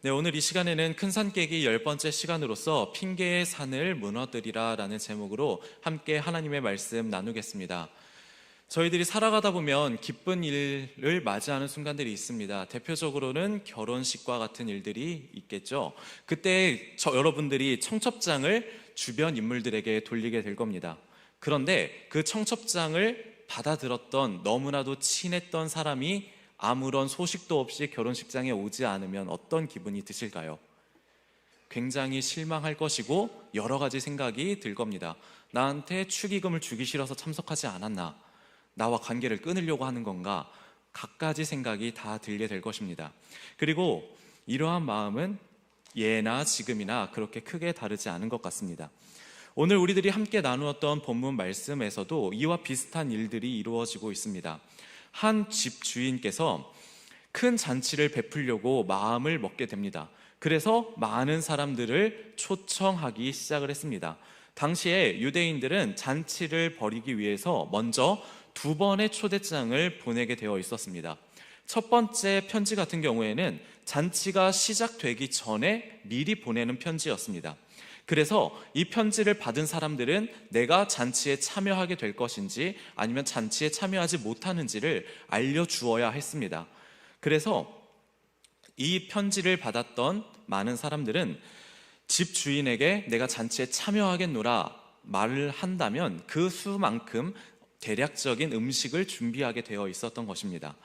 네, 오늘 이 시간에는 큰 산 깨기 10번째 시간으로서 핑계의 산을 무너뜨리라 라는 제목으로 함께 하나님의 말씀 나누겠습니다. 저희들이 살아가다 보면 기쁜 일을 맞이하는 순간들이 있습니다. 대표적으로는 결혼식과 같은 일들이 있겠죠. 그때 여러분들이 청첩장을 주변 인물들에게 돌리게 될 겁니다. 그런데 그 청첩장을 받아들었던 너무나도 친했던 사람이 아무런 소식도 없이 결혼식장에 오지 않으면 어떤 기분이 드실까요? 굉장히 실망할 것이고 여러 가지 생각이 들 겁니다. 나한테 축의금을 주기 싫어서 참석하지 않았나? 나와 관계를 끊으려고 하는 건가? 갖가지 생각이 다 들게 될 것입니다. 그리고 이러한 마음은 예나 지금이나 그렇게 크게 다르지 않은 것 같습니다. 오늘 우리들이 함께 나누었던 본문 말씀에서도 이와 비슷한 일들이 이루어지고 있습니다. 한 집 주인께서 큰 잔치를 베풀려고 마음을 먹게 됩니다. 그래서 많은 사람들을 초청하기 시작을 했습니다. 당시에 유대인들은 잔치를 벌이기 위해서 먼저 2번의 초대장을 보내게 되어 있었습니다. 첫 번째 편지 같은 경우에는 잔치가 시작되기 전에 미리 보내는 편지였습니다. 그래서 이 편지를 받은 사람들은 내가 잔치에 참여하게 될 것인지 아니면 잔치에 참여하지 못하는지를 알려주어야 했습니다. 그래서 이 편지를 받았던 많은 사람들은 집 주인에게 내가 잔치에 참여하겠노라 말을 한다면 그 수만큼 대략적인 음식을 준비하게 되어 있었던 것입니다.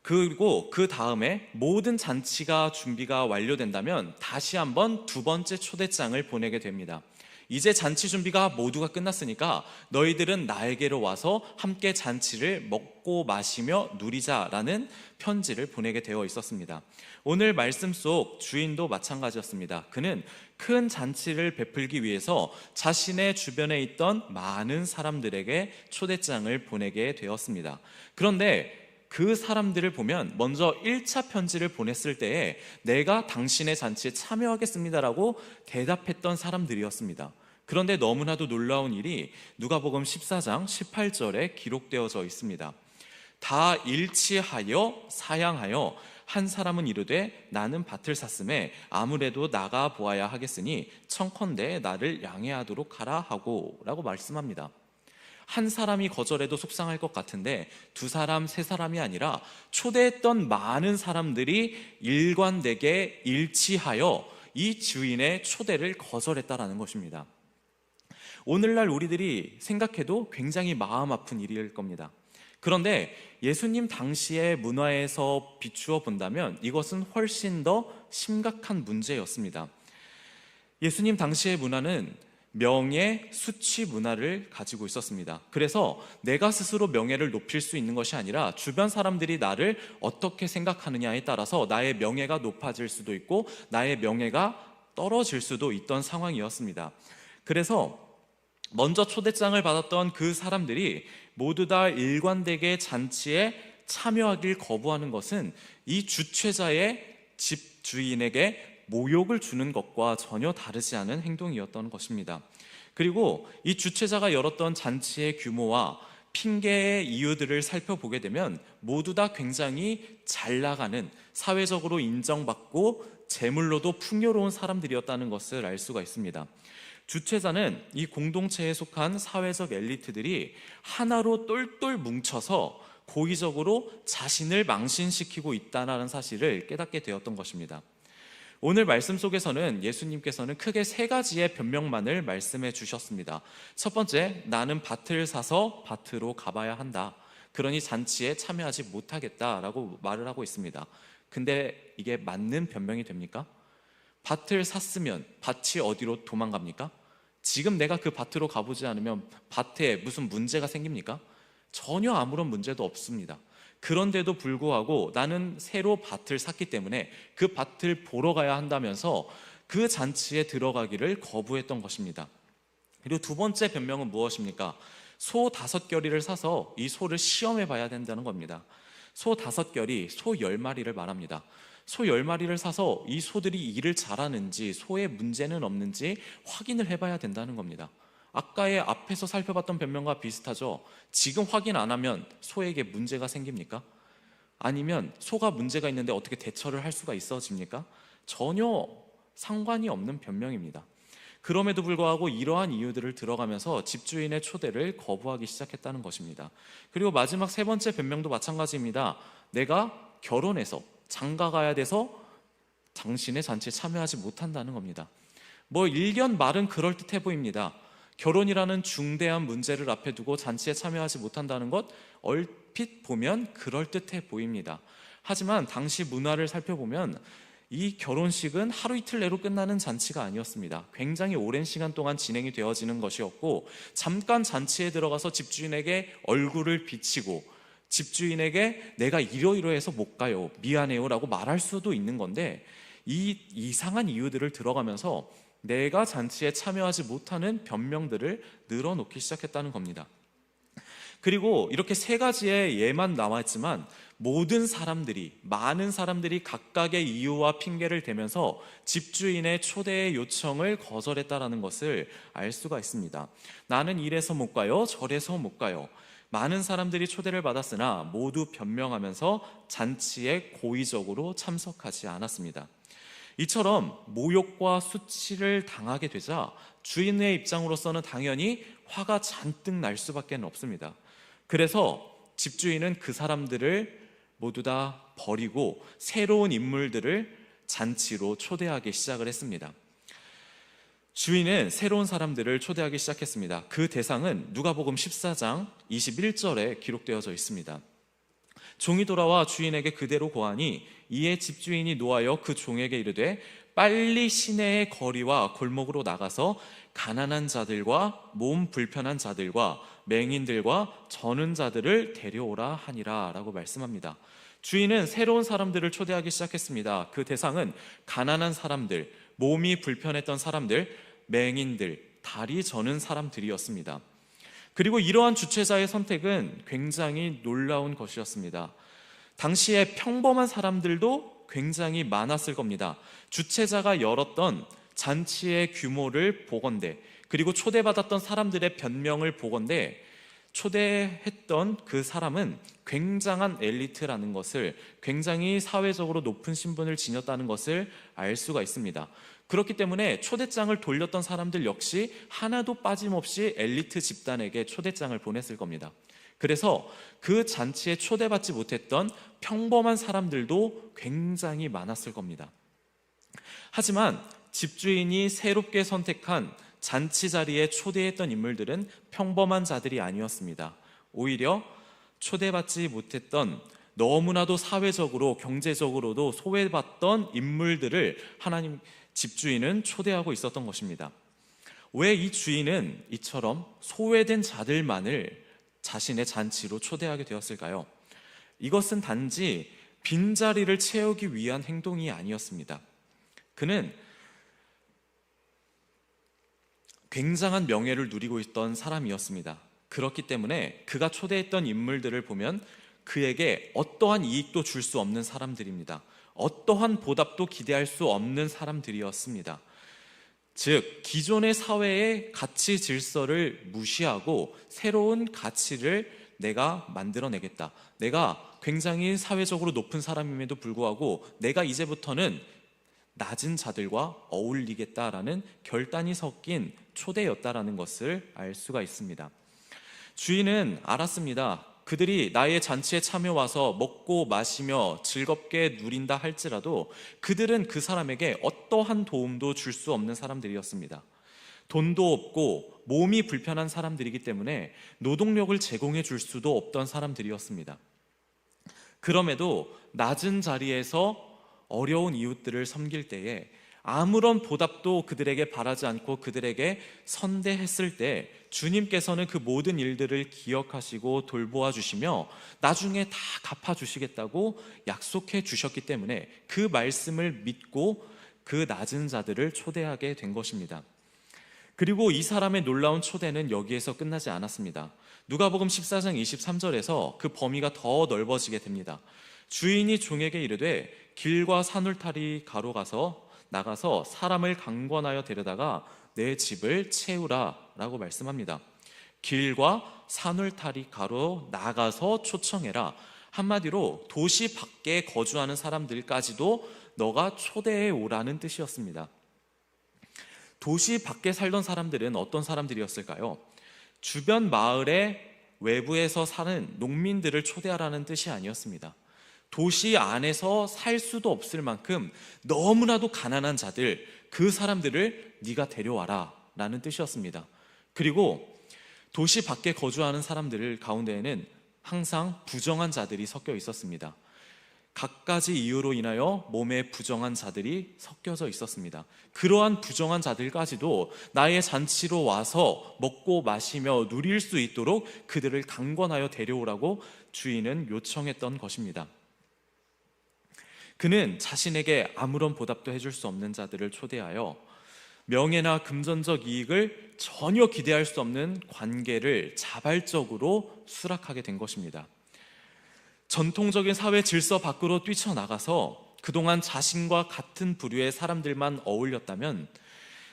그리고 그 다음에 모든 잔치가 준비가 완료된다면 다시 한번 2번째 초대장을 보내게 됩니다. 이제 잔치 준비가 모두가 끝났으니까 너희들은 나에게로 와서 함께 잔치를 먹고 마시며 누리자라는 편지를 보내게 되어 있었습니다. 오늘 말씀 속 주인도 마찬가지였습니다. 그는 큰 잔치를 베풀기 위해서 자신의 주변에 있던 많은 사람들에게 초대장을 보내게 되었습니다. 그런데 그 사람들을 보면 먼저 1차 편지를 보냈을 때에 내가 당신의 잔치에 참여하겠습니다라고 대답했던 사람들이었습니다. 그런데 너무나도 놀라운 일이 누가복음 14장 18절에 기록되어져 있습니다. 다 일치하여 사양하여 한 사람은 이르되 나는 밭을 샀음에 아무래도 나가 보아야 하겠으니 청컨대 나를 양해하도록 하라 하고 라고 말씀합니다. 한 사람이 거절해도 속상할 것 같은데 2사람, 3사람이 아니라 초대했던 많은 사람들이 일관되게 일치하여 이 주인의 초대를 거절했다라는 것입니다. 오늘날 우리들이 생각해도 굉장히 마음 아픈 일일 겁니다. 그런데 예수님 당시의 문화에서 비추어 본다면 이것은 훨씬 더 심각한 문제였습니다. 예수님 당시의 문화는 명예, 수치 문화를 가지고 있었습니다. 그래서 내가 스스로 명예를 높일 수 있는 것이 아니라 주변 사람들이 나를 어떻게 생각하느냐에 따라서 나의 명예가 높아질 수도 있고 나의 명예가 떨어질 수도 있던 상황이었습니다. 그래서 먼저 초대장을 받았던 그 사람들이 모두 다 일관되게 잔치에 참여하길 거부하는 것은 이 주최자의 집 주인에게 모욕을 주는 것과 전혀 다르지 않은 행동이었던 것입니다. 그리고 이 주최자가 열었던 잔치의 규모와 핑계의 이유들을 살펴보게 되면 모두 다 굉장히 잘 나가는, 사회적으로 인정받고 재물로도 풍요로운 사람들이었다는 것을 알 수가 있습니다. 주최자는 이 공동체에 속한 사회적 엘리트들이 하나로 똘똘 뭉쳐서 고의적으로 자신을 망신시키고 있다는 사실을 깨닫게 되었던 것입니다. 오늘 말씀 속에서는 예수님께서는 크게 3가지의 변명만을 말씀해 주셨습니다. 첫 번째, 나는 밭을 사서 밭으로 가봐야 한다. 그러니 잔치에 참여하지 못하겠다라고 말을 하고 있습니다. 근데 이게 맞는 변명이 됩니까? 밭을 샀으면 밭이 어디로 도망갑니까? 지금 내가 그 밭으로 가보지 않으면 밭에 무슨 문제가 생깁니까? 전혀 아무런 문제도 없습니다. 그런데도 불구하고 나는 새로 밭을 샀기 때문에 그 밭을 보러 가야 한다면서 그 잔치에 들어가기를 거부했던 것입니다. 그리고 2번째 변명은 무엇입니까? 소 5결이를 사서 이 소를 시험해 봐야 된다는 겁니다. 소 5결이 소 10마리를 말합니다. 소 10마리를 사서 이 소들이 일을 잘하는지 소에 문제는 없는지 확인을 해봐야 된다는 겁니다. 아까의 앞에서 살펴봤던 변명과 비슷하죠. 지금 확인 안 하면 소에게 문제가 생깁니까? 아니면 소가 문제가 있는데 어떻게 대처를 할 수가 있어집니까? 전혀 상관이 없는 변명입니다. 그럼에도 불구하고 이러한 이유들을 들어가면서 집주인의 초대를 거부하기 시작했다는 것입니다. 그리고 마지막 세 번째 변명도 마찬가지입니다. 내가 결혼해서 장가 가야 돼서 당신의 잔치에 참여하지 못한다는 겁니다. 일견 말은 그럴듯해 보입니다. 결혼이라는 중대한 문제를 앞에 두고 잔치에 참여하지 못한다는 것, 얼핏 보면 그럴듯해 보입니다. 하지만 당시 문화를 살펴보면 이 결혼식은 하루 이틀 내로 끝나는 잔치가 아니었습니다. 굉장히 오랜 시간 동안 진행이 되어지는 것이었고, 잠깐 잔치에 들어가서 집주인에게 얼굴을 비치고 집주인에게 내가 이러이러해서 못 가요, 미안해요 라고 말할 수도 있는 건데, 이 이상한 이유들을 들어가면서 내가 잔치에 참여하지 못하는 변명들을 늘어놓기 시작했다는 겁니다. 그리고 이렇게 세 가지의 예만 나와 있지만 많은 사람들이 각각의 이유와 핑계를 대면서 집주인의 초대의 요청을 거절했다라는 것을 알 수가 있습니다. 나는 이래서 못 가요, 저래서 못 가요. 많은 사람들이 초대를 받았으나 모두 변명하면서 잔치에 고의적으로 참석하지 않았습니다. 이처럼 모욕과 수치를 당하게 되자 주인의 입장으로서는 당연히 화가 잔뜩 날 수밖에 없습니다. 그래서 집주인은 그 사람들을 모두 다 버리고 새로운 인물들을 잔치로 초대하기 시작을 했습니다. 주인은 새로운 사람들을 초대하기 시작했습니다. 그 대상은 누가복음 14장 21절에 기록되어져 있습니다. 종이 돌아와 주인에게 그대로 고하니 이에 집주인이 노하여 그 종에게 이르되 빨리 시내의 거리와 골목으로 나가서 가난한 자들과 몸 불편한 자들과 맹인들과 저는 자들을 데려오라 하니라 라고 말씀합니다. 주인은 새로운 사람들을 초대하기 시작했습니다. 그 대상은 가난한 사람들, 몸이 불편했던 사람들, 맹인들, 다리 저는 사람들이었습니다. 그리고 이러한 주최자의 선택은 굉장히 놀라운 것이었습니다. 당시에 평범한 사람들도 굉장히 많았을 겁니다. 주최자가 열었던 잔치의 규모를 보건대, 그리고 초대받았던 사람들의 변명을 보건대, 초대했던 그 사람은 굉장한 엘리트라는 것을, 굉장히 사회적으로 높은 신분을 지녔다는 것을 알 수가 있습니다. 그렇기 때문에 초대장을 돌렸던 사람들 역시 하나도 빠짐없이 엘리트 집단에게 초대장을 보냈을 겁니다. 그래서 그 잔치에 초대받지 못했던 평범한 사람들도 굉장히 많았을 겁니다. 하지만 집주인이 새롭게 선택한 잔치 자리에 초대했던 인물들은 평범한 자들이 아니었습니다. 오히려 초대받지 못했던, 너무나도 사회적으로 경제적으로도 소외받던 인물들을 하나님 집주인은 초대하고 있었던 것입니다. 왜 이 주인은 이처럼 소외된 자들만을 자신의 잔치로 초대하게 되었을까요? 이것은 단지 빈자리를 채우기 위한 행동이 아니었습니다. 그는 굉장한 명예를 누리고 있던 사람이었습니다. 그렇기 때문에 그가 초대했던 인물들을 보면 그에게 어떠한 이익도 줄 수 없는 사람들입니다. 어떠한 보답도 기대할 수 없는 사람들이었습니다. 즉, 기존의 사회의 가치 질서를 무시하고 새로운 가치를 내가 만들어내겠다. 내가 굉장히 사회적으로 높은 사람임에도 불구하고 내가 이제부터는 낮은 자들과 어울리겠다라는 결단이 섞인 초대였다라는 것을 알 수가 있습니다. 주인은 알았습니다. 그들이 나의 잔치에 참여 와서 먹고 마시며 즐겁게 누린다 할지라도 그들은 그 사람에게 어떠한 도움도 줄 수 없는 사람들이었습니다. 돈도 없고 몸이 불편한 사람들이기 때문에 노동력을 제공해 줄 수도 없던 사람들이었습니다. 그럼에도 낮은 자리에서 어려운 이웃들을 섬길 때에 아무런 보답도 그들에게 바라지 않고 그들에게 선대했을 때 주님께서는 그 모든 일들을 기억하시고 돌보아 주시며 나중에 다 갚아주시겠다고 약속해 주셨기 때문에 그 말씀을 믿고 그 낮은 자들을 초대하게 된 것입니다. 그리고 이 사람의 놀라운 초대는 여기에서 끝나지 않았습니다. 누가복음 14장 23절에서 그 범위가 더 넓어지게 됩니다. 주인이 종에게 이르되 길과 산울타리 가로 나가서 사람을 강권하여 데려다가 내 집을 채우라 라고 말씀합니다. 길과 산울타리 가로 나가서 초청해라. 한마디로 도시 밖에 거주하는 사람들까지도 너가 초대해 오라는 뜻이었습니다. 도시 밖에 살던 사람들은 어떤 사람들이었을까요? 주변 마을의 외부에서 사는 농민들을 초대하라는 뜻이 아니었습니다. 도시 안에서 살 수도 없을 만큼 너무나도 가난한 자들, 그 사람들을 네가 데려와라 라는 뜻이었습니다. 그리고 도시 밖에 거주하는 사람들 가운데에는 항상 부정한 자들이 섞여 있었습니다. 갖가지 이유로 인하여 몸에 부정한 자들이 섞여져 있었습니다. 그러한 부정한 자들까지도 나의 잔치로 와서 먹고 마시며 누릴 수 있도록 그들을 강권하여 데려오라고 주인은 요청했던 것입니다. 그는 자신에게 아무런 보답도 해줄 수 없는 자들을 초대하여 명예나 금전적 이익을 전혀 기대할 수 없는 관계를 자발적으로 수락하게 된 것입니다. 전통적인 사회 질서 밖으로 뛰쳐나가서 그동안 자신과 같은 부류의 사람들만 어울렸다면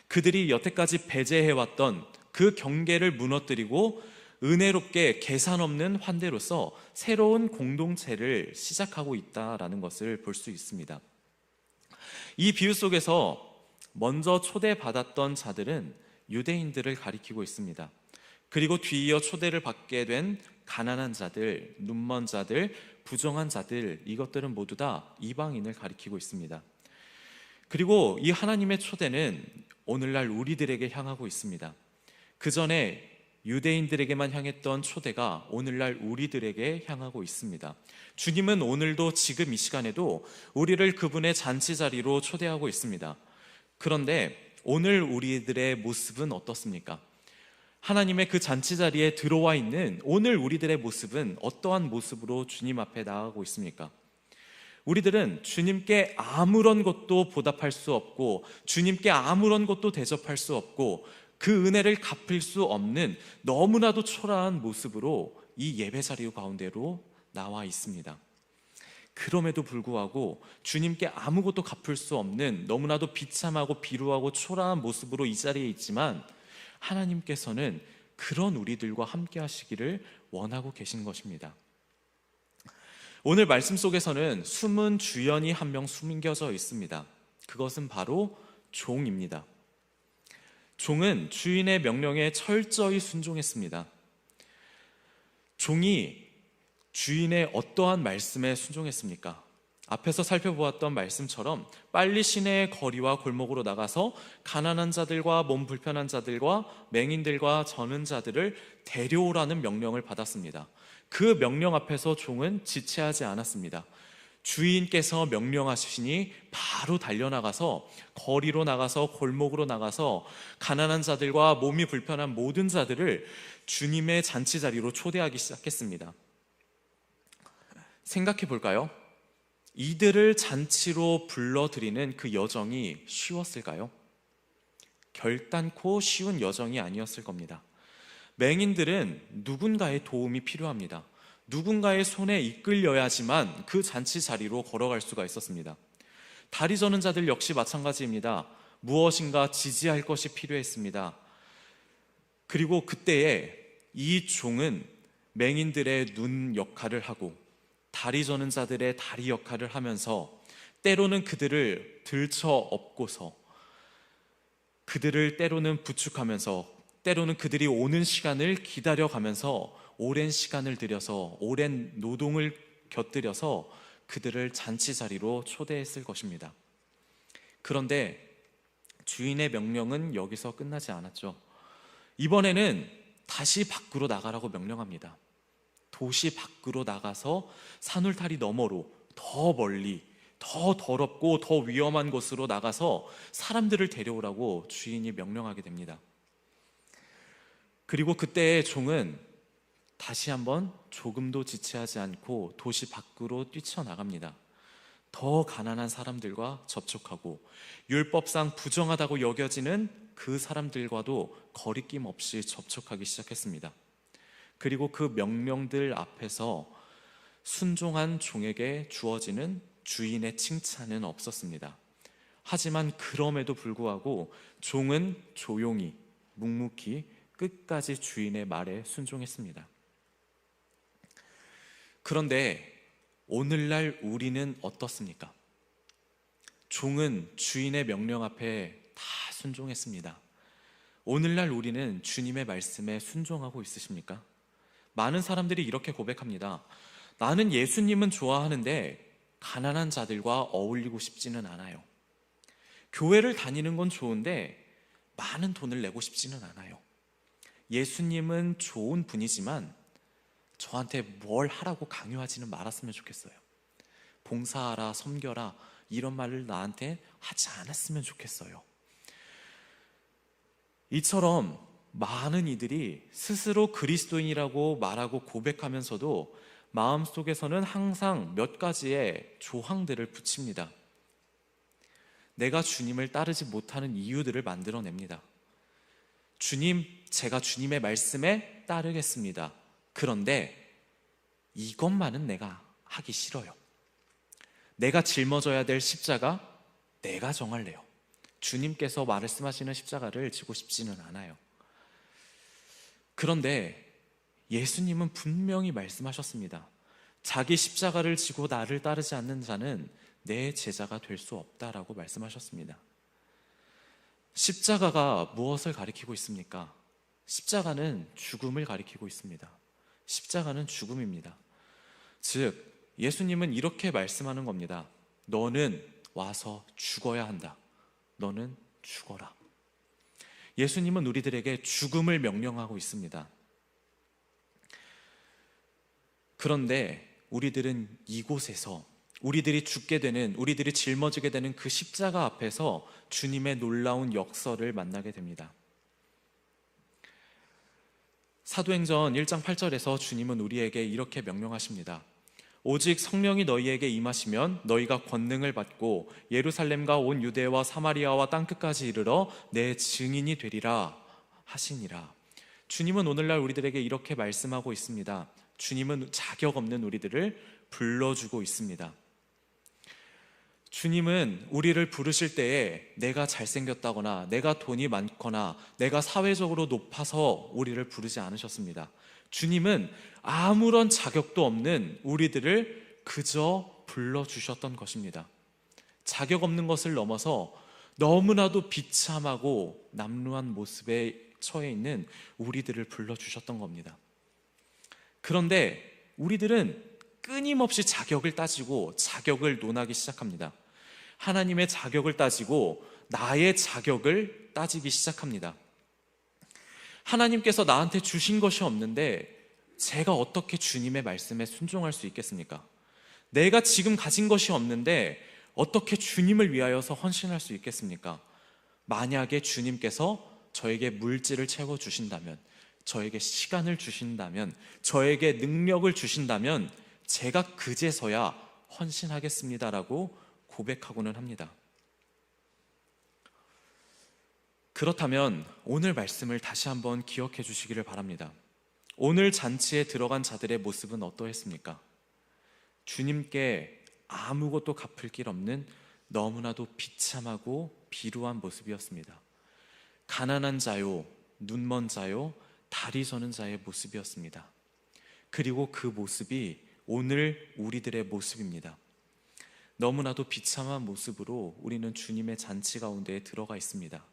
그들이 여태까지 배제해왔던 그 경계를 무너뜨리고 은혜롭게 계산 없는 환대로서 새로운 공동체를 시작하고 있다라는 것을 볼 수 있습니다. 이 비유 속에서 먼저 초대받았던 자들은 유대인들을 가리키고 있습니다. 그리고 뒤이어 초대를 받게 된 가난한 자들, 눈먼 자들, 부정한 자들, 이것들은 모두 다 이방인을 가리키고 있습니다. 그리고 이 하나님의 초대는 오늘날 우리들에게 향하고 있습니다. 그 전에 유대인들에게만 향했던 초대가 오늘날 우리들에게 향하고 있습니다. 주님은 오늘도 지금 이 시간에도 우리를 그분의 잔치 자리로 초대하고 있습니다. 그런데 오늘 우리들의 모습은 어떻습니까? 하나님의 그 잔치 자리에 들어와 있는 오늘 우리들의 모습은 어떠한 모습으로 주님 앞에 나아가고 있습니까? 우리들은 주님께 아무런 것도 보답할 수 없고 주님께 아무런 것도 대접할 수 없고 그 은혜를 갚을 수 없는 너무나도 초라한 모습으로 이 예배 자리 가운데로 나와 있습니다. 그럼에도 불구하고 주님께 아무것도 갚을 수 없는 너무나도 비참하고 비루하고 초라한 모습으로 이 자리에 있지만 하나님께서는 그런 우리들과 함께 하시기를 원하고 계신 것입니다. 오늘 말씀 속에서는 숨은 주연이 한 명 숨겨져 있습니다. 그것은 바로 종입니다. 종은 주인의 명령에 철저히 순종했습니다. 종이 주인의 어떠한 말씀에 순종했습니까? 앞에서 살펴보았던 말씀처럼 빨리 시내의 거리와 골목으로 나가서 가난한 자들과 몸 불편한 자들과 맹인들과 저는 자들을 데려오라는 명령을 받았습니다. 그 명령 앞에서 종은 지체하지 않았습니다. 주인께서 명령하시니 바로 달려나가서 거리로 나가서 골목으로 나가서 가난한 자들과 몸이 불편한 모든 자들을 주님의 잔치 자리로 초대하기 시작했습니다. 생각해 볼까요? 이들을 잔치로 불러들이는 그 여정이 쉬웠을까요? 결단코 쉬운 여정이 아니었을 겁니다. 맹인들은 누군가의 도움이 필요합니다. 누군가의 손에 이끌려야지만 그 잔치 자리로 걸어갈 수가 있었습니다. 다리 저는 자들 역시 마찬가지입니다. 무엇인가 지지할 것이 필요했습니다. 그리고 그때에 이 종은 맹인들의 눈 역할을 하고 다리 저는 자들의 다리 역할을 하면서 때로는 그들을 들쳐 업고서 그들을 때로는 부축하면서 때로는 그들이 오는 시간을 기다려가면서 오랜 시간을 들여서 오랜 노동을 곁들여서 그들을 잔치 자리로 초대했을 것입니다. 그런데 주인의 명령은 여기서 끝나지 않았죠. 이번에는 다시 밖으로 나가라고 명령합니다. 도시 밖으로 나가서 산울타리 너머로 더 멀리 더 더럽고 더 위험한 곳으로 나가서 사람들을 데려오라고 주인이 명령하게 됩니다. 그리고 그때의 종은 다시 한번 조금도 지체하지 않고 도시 밖으로 뛰쳐나갑니다. 더 가난한 사람들과 접촉하고 율법상 부정하다고 여겨지는 그 사람들과도 거리낌 없이 접촉하기 시작했습니다. 그리고 그 명령들 앞에서 순종한 종에게 주어지는 주인의 칭찬은 없었습니다. 하지만 그럼에도 불구하고 종은 조용히 묵묵히 끝까지 주인의 말에 순종했습니다. 그런데 오늘날 우리는 어떻습니까? 종은 주인의 명령 앞에 다 순종했습니다. 오늘날 우리는 주님의 말씀에 순종하고 있으십니까? 많은 사람들이 이렇게 고백합니다. 나는 예수님은 좋아하는데 가난한 자들과 어울리고 싶지는 않아요. 교회를 다니는 건 좋은데 많은 돈을 내고 싶지는 않아요. 예수님은 좋은 분이지만 저한테 뭘 하라고 강요하지는 말았으면 좋겠어요. 봉사하라, 섬겨라 이런 말을 나한테 하지 않았으면 좋겠어요. 이처럼 많은 이들이 스스로 그리스도인이라고 말하고 고백하면서도 마음속에서는 항상 몇 가지의 조항들을 붙입니다. 내가 주님을 따르지 못하는 이유들을 만들어냅니다. 주님, 제가 주님의 말씀에 따르겠습니다. 그런데 이것만은 내가 하기 싫어요. 내가 짊어져야 될 십자가 내가 정할래요. 주님께서 말씀하시는 십자가를 지고 싶지는 않아요. 그런데 예수님은 분명히 말씀하셨습니다. 자기 십자가를 지고 나를 따르지 않는 자는 내 제자가 될 수 없다라고 말씀하셨습니다. 십자가가 무엇을 가리키고 있습니까? 십자가는 죽음을 가리키고 있습니다. 십자가는 죽음입니다. 즉 예수님은 이렇게 말씀하는 겁니다. 너는 와서 죽어야 한다. 너는 죽어라. 예수님은 우리들에게 죽음을 명령하고 있습니다. 그런데 우리들은 이곳에서 우리들이 죽게 되는, 우리들이 짊어지게 되는 그 십자가 앞에서 주님의 놀라운 역사를 만나게 됩니다. 사도행전 1장 8절에서 주님은 우리에게 이렇게 명령하십니다. 오직 성령이 너희에게 임하시면 너희가 권능을 받고 예루살렘과 온 유대와 사마리아와 땅끝까지 이르러 내 증인이 되리라 하시니라. 주님은 오늘날 우리들에게 이렇게 말씀하고 있습니다. 주님은 자격 없는 우리들을 불러주고 있습니다. 주님은 우리를 부르실 때에 내가 잘생겼다거나 내가 돈이 많거나 내가 사회적으로 높아서 우리를 부르지 않으셨습니다. 주님은 아무런 자격도 없는 우리들을 그저 불러주셨던 것입니다. 자격 없는 것을 넘어서 너무나도 비참하고 남루한 모습에 처해 있는 우리들을 불러주셨던 겁니다. 그런데 우리들은 끊임없이 자격을 따지고 자격을 논하기 시작합니다. 하나님의 자격을 따지고 나의 자격을 따지기 시작합니다. 하나님께서 나한테 주신 것이 없는데 제가 어떻게 주님의 말씀에 순종할 수 있겠습니까? 내가 지금 가진 것이 없는데 어떻게 주님을 위하여서 헌신할 수 있겠습니까? 만약에 주님께서 저에게 물질을 채워주신다면, 저에게 시간을 주신다면, 저에게 능력을 주신다면 제가 그제서야 헌신하겠습니다라고 고백하고는 합니다. 그렇다면 오늘 말씀을 다시 한번 기억해 주시기를 바랍니다. 오늘 잔치에 들어간 자들의 모습은 어떠했습니까? 주님께 아무것도 갚을 길 없는 너무나도 비참하고 비루한 모습이었습니다. 가난한 자요, 눈먼 자요, 다리 저는 자의 모습이었습니다. 그리고 그 모습이 오늘 우리들의 모습입니다. 너무나도 비참한 모습으로 우리는 주님의 잔치 가운데에 들어가 있습니다.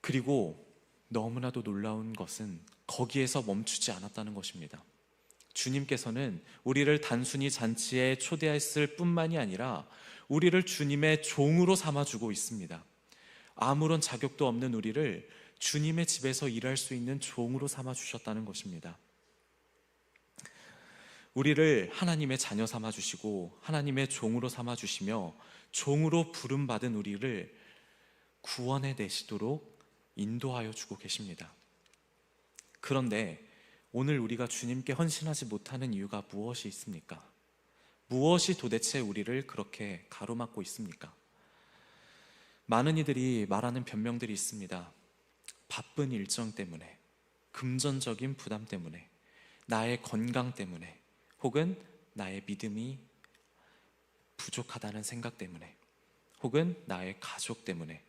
그리고 너무나도 놀라운 것은 거기에서 멈추지 않았다는 것입니다. 주님께서는 우리를 단순히 잔치에 초대했을 뿐만이 아니라 우리를 주님의 종으로 삼아주고 있습니다. 아무런 자격도 없는 우리를 주님의 집에서 일할 수 있는 종으로 삼아주셨다는 것입니다. 우리를 하나님의 자녀 삼아주시고 하나님의 종으로 삼아주시며 종으로 부름받은 우리를 구원해 내시도록 인도하여 주고 계십니다. 그런데 오늘 우리가 주님께 헌신하지 못하는 이유가 무엇이 있습니까? 무엇이 도대체 우리를 그렇게 가로막고 있습니까? 많은 이들이 말하는 변명들이 있습니다. 바쁜 일정 때문에, 금전적인 부담 때문에, 나의 건강 때문에, 혹은 나의 믿음이 부족하다는 생각 때문에, 혹은 나의 가족 때문에.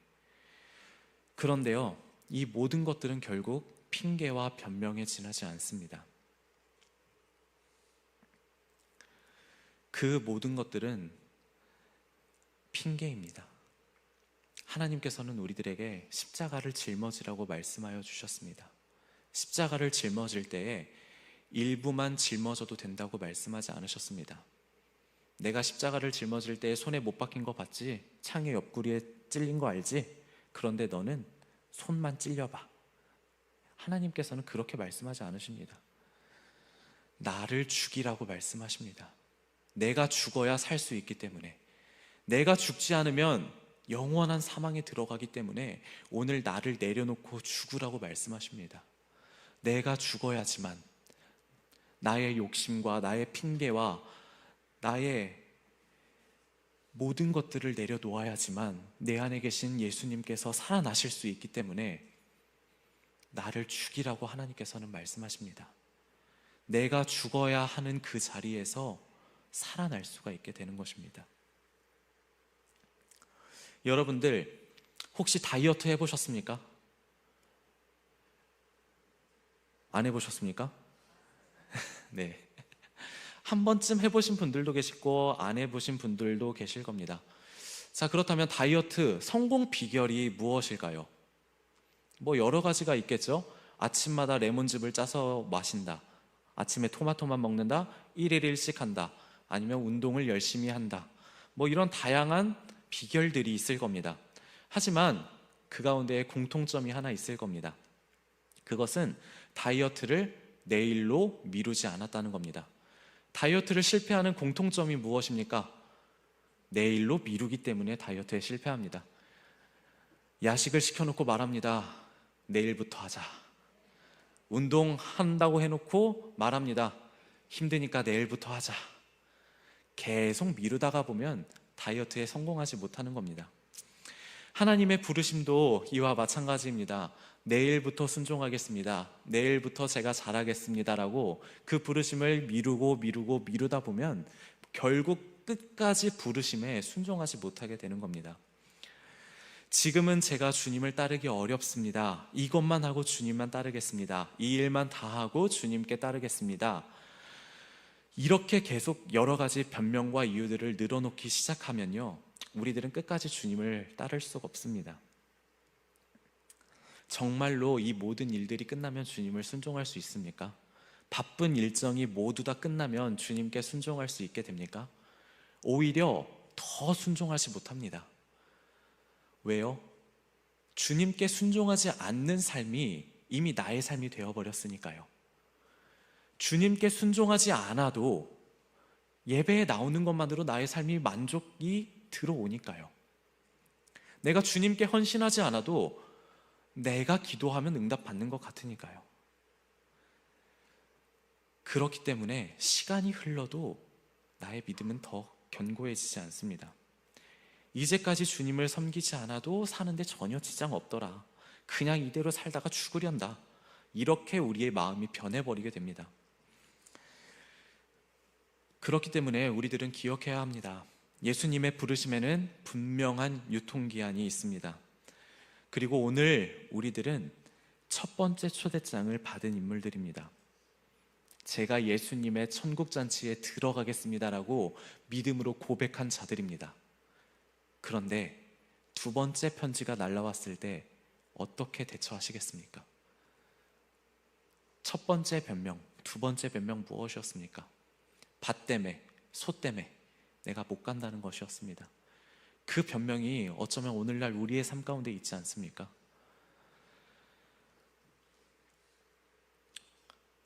그런데요, 이 모든 것들은 결국 핑계와 변명에 지나지 않습니다. 그 모든 것들은 핑계입니다. 하나님께서는 우리들에게 십자가를 짊어지라고 말씀하여 주셨습니다. 십자가를 짊어질 때에 일부만 짊어져도 된다고 말씀하지 않으셨습니다. 내가 십자가를 짊어질 때 손에 못 박힌 거 봤지? 창의 옆구리에 찔린 거 알지? 그런데 너는 손만 찔려봐. 하나님께서는 그렇게 말씀하지 않으십니다. 나를 죽이라고 말씀하십니다. 내가 죽어야 살 수 있기 때문에, 내가 죽지 않으면 영원한 사망에 들어가기 때문에 오늘 나를 내려놓고 죽으라고 말씀하십니다. 내가 죽어야지만 나의 욕심과 나의 핑계와 나의 모든 것들을 내려놓아야지만 내 안에 계신 예수님께서 살아나실 수 있기 때문에 나를 죽이라고 하나님께서는 말씀하십니다. 내가 죽어야 하는 그 자리에서 살아날 수가 있게 되는 것입니다. 여러분들 혹시 다이어트 해보셨습니까? 안 해보셨습니까? 네. 한 번쯤 해보신 분들도 계시고 안 해보신 분들도 계실 겁니다. 자, 그렇다면 다이어트 성공 비결이 무엇일까요? 뭐 여러 가지가 있겠죠. 아침마다 레몬즙을 짜서 마신다, 아침에 토마토만 먹는다, 1일 1식 한다, 아니면 운동을 열심히 한다, 뭐 이런 다양한 비결들이 있을 겁니다. 하지만 그 가운데 공통점이 하나 있을 겁니다. 그것은 다이어트를 내일로 미루지 않았다는 겁니다. 다이어트를 실패하는 공통점이 무엇입니까? 내일로 미루기 때문에 다이어트에 실패합니다. 야식을 시켜놓고 말합니다. 내일부터 하자. 운동한다고 해놓고 말합니다. 힘드니까 내일부터 하자. 계속 미루다가 보면 다이어트에 성공하지 못하는 겁니다. 하나님의 부르심도 이와 마찬가지입니다. 내일부터 순종하겠습니다, 내일부터 제가 잘하겠습니다라고 그 부르심을 미루다 보면 결국 끝까지 부르심에 순종하지 못하게 되는 겁니다. 지금은 제가 주님을 따르기 어렵습니다, 이것만 하고 주님만 따르겠습니다, 이 일만 다 하고 주님께 따르겠습니다, 이렇게 계속 여러 가지 변명과 이유들을 늘어놓기 시작하면요, 우리들은 끝까지 주님을 따를 수가 없습니다. 정말로 이 모든 일들이 끝나면 주님을 순종할 수 있습니까? 바쁜 일정이 모두 다 끝나면 주님께 순종할 수 있게 됩니까? 오히려 더 순종하지 못합니다. 왜요? 주님께 순종하지 않는 삶이 이미 나의 삶이 되어버렸으니까요. 주님께 순종하지 않아도 예배에 나오는 것만으로 나의 삶이 만족이 들어오니까요. 내가 주님께 헌신하지 않아도 내가 기도하면 응답받는 것 같으니까요. 그렇기 때문에 시간이 흘러도 나의 믿음은 더 견고해지지 않습니다. 이제까지 주님을 섬기지 않아도 사는데 전혀 지장 없더라, 그냥 이대로 살다가 죽으련다, 이렇게 우리의 마음이 변해버리게 됩니다. 그렇기 때문에 우리들은 기억해야 합니다. 예수님의 부르심에는 분명한 유통기한이 있습니다. 그리고 오늘 우리들은 첫 번째 초대장을 받은 인물들입니다. 제가 예수님의 천국잔치에 들어가겠습니다라고 믿음으로 고백한 자들입니다. 그런데 두 번째 편지가 날라왔을 때 어떻게 대처하시겠습니까? 첫 번째 변명, 두 번째 변명 무엇이었습니까? 밭 때문에, 소 때문에 내가 못 간다는 것이었습니다. 그 변명이 어쩌면 오늘날 우리의 삶 가운데 있지 않습니까?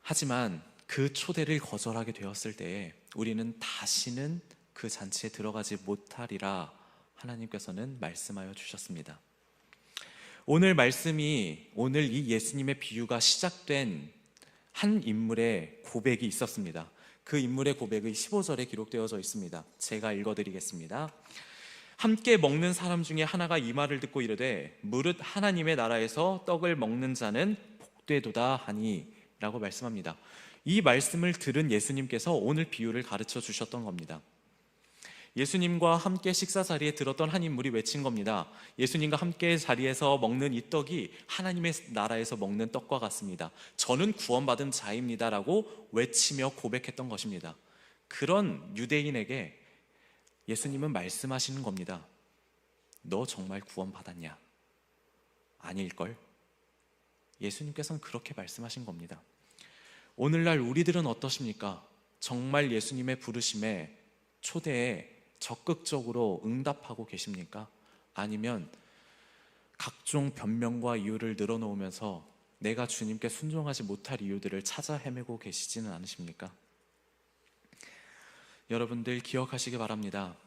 하지만 그 초대를 거절하게 되었을 때에 우리는 다시는 그 잔치에 들어가지 못하리라 하나님께서는 말씀하여 주셨습니다. 오늘 말씀이, 오늘 이 예수님의 비유가 시작된 한 인물의 고백이 있었습니다. 그 인물의 고백이 15절에 기록되어져 있습니다. 제가 읽어드리겠습니다. 함께 먹는 사람 중에 하나가 이 말을 듣고 이르되 무릇 하나님의 나라에서 떡을 먹는 자는 복되도다 하니 라고 말씀합니다. 이 말씀을 들은 예수님께서 오늘 비유를 가르쳐 주셨던 겁니다. 예수님과 함께 식사 자리에 들었던 한 인물이 외친 겁니다. 예수님과 함께 자리에서 먹는 이 떡이 하나님의 나라에서 먹는 떡과 같습니다. 저는 구원받은 자입니다 라고 외치며 고백했던 것입니다. 그런 유대인에게 예수님은 말씀하시는 겁니다. 너 정말 구원받았냐? 아닐걸? 예수님께서는 그렇게 말씀하신 겁니다. 오늘날 우리들은 어떠십니까? 정말 예수님의 부르심에, 초대에 적극적으로 응답하고 계십니까? 아니면 각종 변명과 이유를 늘어놓으면서 내가 주님께 순종하지 못할 이유들을 찾아 헤매고 계시지는 않으십니까? 여러분들 기억하시기 바랍니다.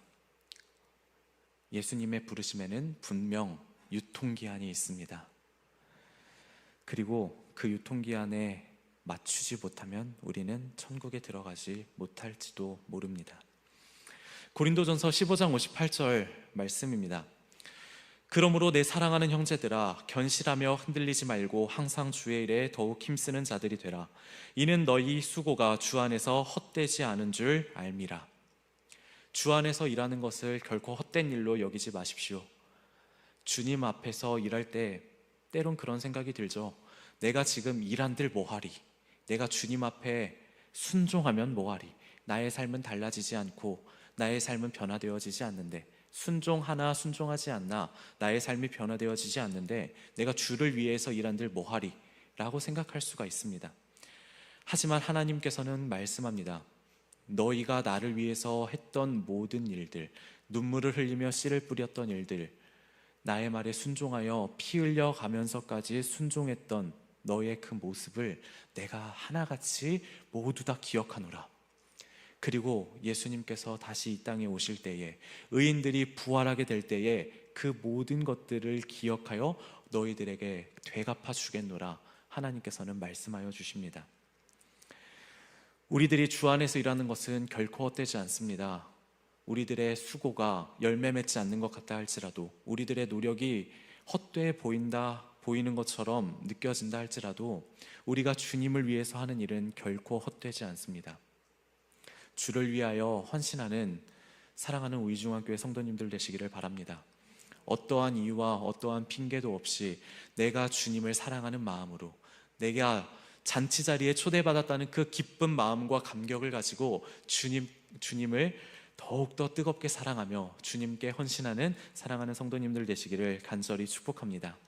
예수님의 부르심에는 분명 유통기한이 있습니다. 그리고 그 유통기한에 맞추지 못하면 우리는 천국에 들어가지 못할지도 모릅니다. 고린도전서 15장 58절 말씀입니다. 그러므로 내 사랑하는 형제들아, 견실하며 흔들리지 말고 항상 주의 일에 더욱 힘쓰는 자들이 되라. 이는 너희 수고가 주 안에서 헛되지 않은 줄 알미라. 주 안에서 일하는 것을 결코 헛된 일로 여기지 마십시오. 주님 앞에서 일할 때 때론 그런 생각이 들죠. 내가 지금 일한들 뭐하리? 내가 주님 앞에 순종하면 뭐하리? 나의 삶은 달라지지 않고 나의 삶은 변화되어지지 않는데, 순종하나 순종하지 않나 나의 삶이 변화되어지지 않는데 내가 주를 위해서 일한들 뭐하리? 라고 생각할 수가 있습니다. 하지만 하나님께서는 말씀합니다. 너희가 나를 위해서 했던 모든 일들, 눈물을 흘리며 씨를 뿌렸던 일들, 나의 말에 순종하여 피 흘려 가면서까지 순종했던 너의 그 모습을 내가 하나같이 모두 다 기억하노라. 그리고 예수님께서 다시 이 땅에 오실 때에, 의인들이 부활하게 될 때에 그 모든 것들을 기억하여 너희들에게 되갚아 주겠노라. 하나님께서는 말씀하여 주십니다. 우리들이 주 안에서 일하는 것은 결코 헛되지 않습니다. 우리들의 수고가 열매 맺지 않는 것 같다 할지라도, 우리들의 노력이 헛되어 보이는 것처럼 느껴진다 할지라도, 우리가 주님을 위해서 하는 일은 결코 헛되지 않습니다. 주를 위하여 헌신하는 사랑하는 우이중앙교회 성도님들 되시기를 바랍니다. 어떠한 이유와 어떠한 핑계도 없이 내가 주님을 사랑하는 마음으로, 내가 잔치자리에 초대받았다는 그 기쁜 마음과 감격을 가지고 주님을 더욱더 뜨겁게 사랑하며 주님께 헌신하는 사랑하는 성도님들 되시기를 간절히 축복합니다.